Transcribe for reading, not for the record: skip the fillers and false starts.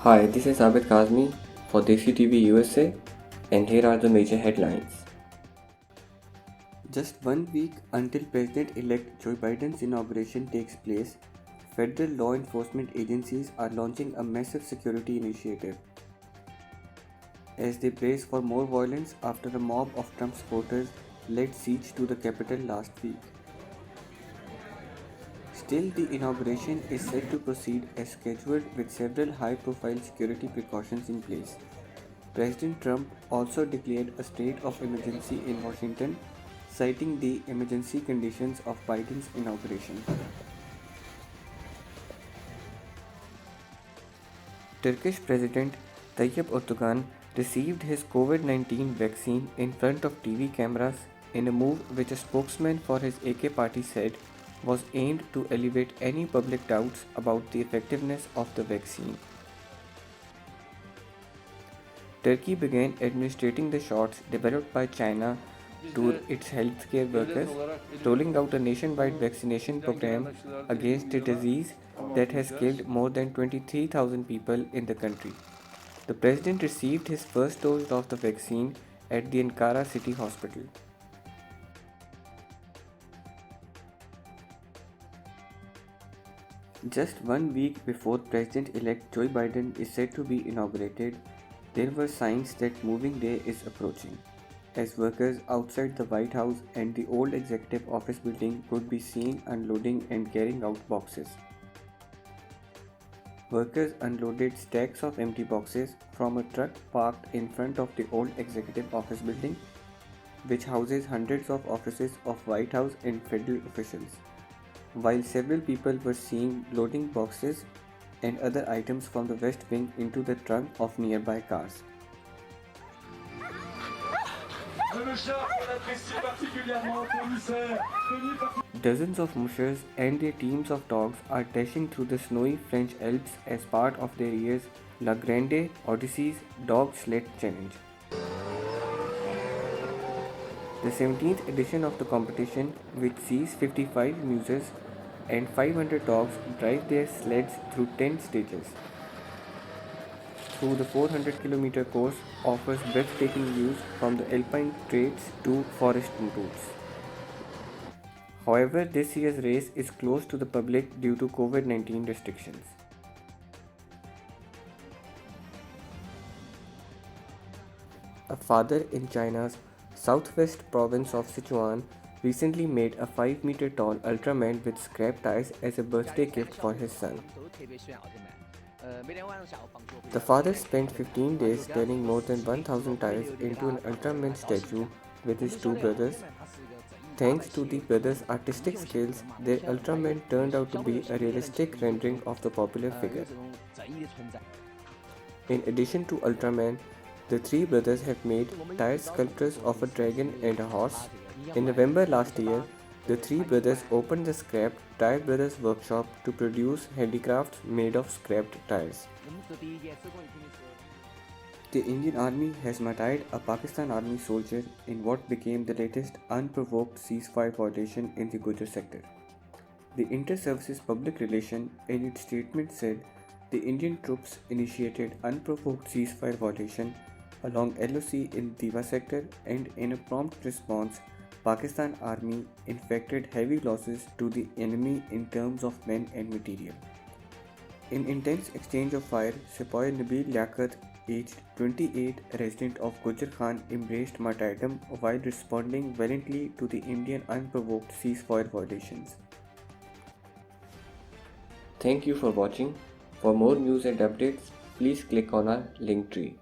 Hi, this is Abid Kazmi for Desi TV USA, and here are the major headlines. Just 1 week until President elect Joe Biden's inauguration takes place, federal law enforcement agencies are launching a massive security initiative as they brace for more violence after a mob of Trump supporters laid siege to the Capitol last week. Still, the inauguration is set to proceed as scheduled with several high profile security precautions in place. President Trump also declared a state of emergency in Washington, citing the emergency conditions of Biden's inauguration. Turkish President Tayyip Erdogan received his COVID-19 vaccine in front of TV cameras in a move which a spokesman for his AK party said was aimed to alleviate any public doubts about the effectiveness of the vaccine. Turkey began administering the shots developed by China to its healthcare workers, rolling out a nationwide vaccination program against a disease that has killed more than 23,000 people in the country. The president received his first dose of the vaccine at the Ankara City Hospital. Just 1 week before President elect Joe Biden is set to be inaugurated, there were signs that moving day is approaching, as workers outside the White House and the old executive office building could be seen unloading and carrying out boxes. Workers unloaded stacks of empty boxes from a truck parked in front of the old executive office building, which houses hundreds of offices of White House and federal officials, while several people were seen loading boxes and other items from the West Wing into the trunk of nearby cars. Dozens of mushers and their teams of dogs are dashing through the snowy French Alps as part of their year's La Grande Odyssey's Dog Sled Challenge. The 17th edition of the competition, which sees 55 mushers and 500 dogs drive their sleds through 10 stages. Through the 400-kilometer course offers breathtaking views from the alpine trails to forest routes. However, this year's race is closed to the public due to COVID-19 restrictions. A father in China's southwest province of Sichuan recently made a 5-meter tall Ultraman with scrap tires as a birthday gift for his son. The father spent 15 days turning more than 1,000 tires into an Ultraman statue with his two brothers. Thanks to the brothers' artistic skills, their Ultraman turned out to be a realistic rendering of the popular figure. In addition to Ultraman, the three brothers have made tire sculptures of a dragon and a horse. In November last year, the three brothers opened the scrapped Tire Brothers workshop to produce handicrafts made of scrapped tires. The Indian Army has martyred a Pakistan Army soldier in what became the latest unprovoked ceasefire violation in the Gujar sector. The Inter-Services Public Relation in its statement said the Indian troops initiated unprovoked ceasefire violation along LOC in Diva sector, and in a prompt response, Pakistan Army inflicted heavy losses to the enemy in terms of men and material. In intense exchange of fire, Sepoy Nabil Liaquat, aged 28, resident of Gujar Khan, embraced martyrdom while responding valiantly to the Indian unprovoked ceasefire violations. Thank you for watching. For more news and updates, please click on our link tree.